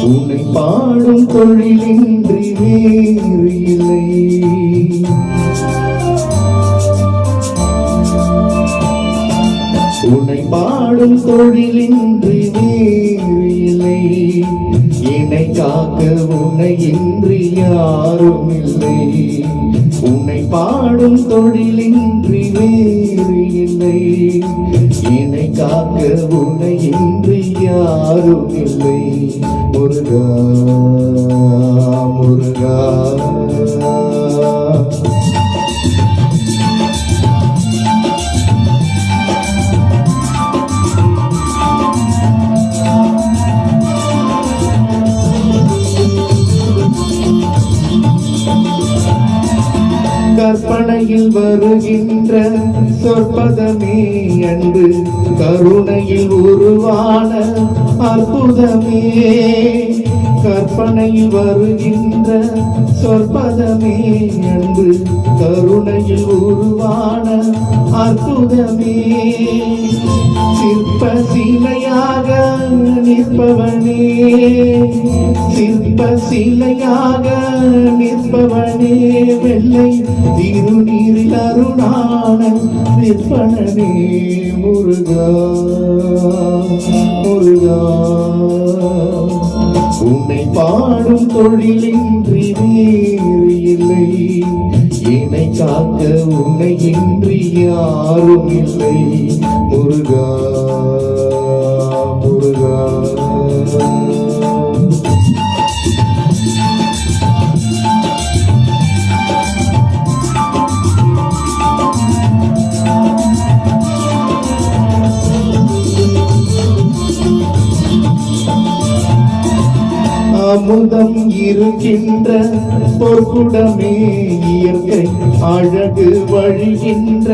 உன்னை பாடும் தொழிலின்றி வேறு இல்லை. உன்னை பாடும் தொழிலின்றி வேறு இல்லை. என்னை காக்க உன்னை இன்றி யாரும் இல்லை. உன்னை பாடும் தொழிலின்றி வேறு இல்லை. என்னை காக்க உன்னை இன்றி யாரும் இல்லை. முருகா முருகா கற்பனையில் வருகின்ற சொற்பதமே அன்று கருணையில் உருவான அற்புதமே. கற்பனையில் வருகின்ற சொற்பதமே அன்று கருணையில் உருவான அற்புதமே. சிற்ப சிலையாக நிற்பவனே, சிற்ப சிலையாக நிற்பவனே, வெள்ளை திருநீரில் அருணான விற்பனே. முருகா முருகா உன்னை பாடும் தொழிலின்றி வேறு இல்லை. என்னை காக்க உன்னை இன்றி யாரும் இல்லை. முருகா முருகா அமுதம் இருக்கின்ற பொற்குடமே, இயற்கை அழகு வழிகின்ற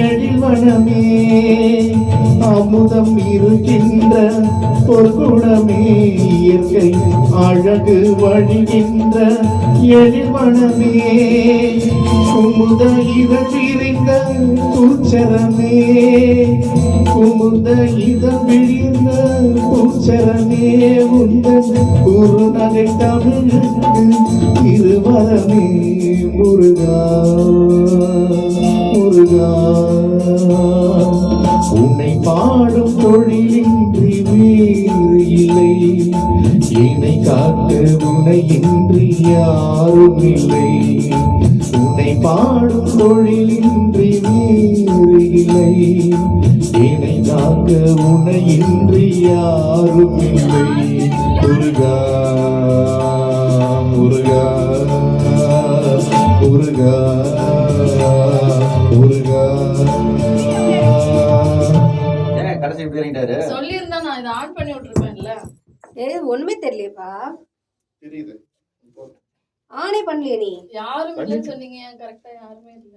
எழில்வனமே. அமுதம் இருக்கின்ற பொற்குடமே, இயற்கை அழகு வழிகின்ற எழில்வனமே. குமுத இதழ் விரிந்த பூச்சரமே, குமுத இதழ் விரிந்த பூச்சரமே. உந்தன் குறுநகை தமிழுக்கு திருவரமே. முருகா முருகா உன்னை பாடும் தொழிலின்றி வேறு இல்லை. என்னை காக்க உன்னை இன்றி யாரும் இல்லை. உன்னை பாடும் தொழிலின்றி வேறு இல்லை. என்னை காக்க உன்னை இன்றி யாரும் இல்லை. முருகா முருகா முருகா முருகா. கடைசி இப்படி இறங்கிட்டாரு. சொல்லியிருந்தா நான் இதை ஆன் பண்ணி விட்டுருப்பேன்ல. ஒண்ணுமே தெரியலையப்பா. தெரியுது ஆனே பண்ணலையே நீ. யாரும் இல்லைன்னு சொன்னீங்க, கரெக்டா யாருமே இல்லை.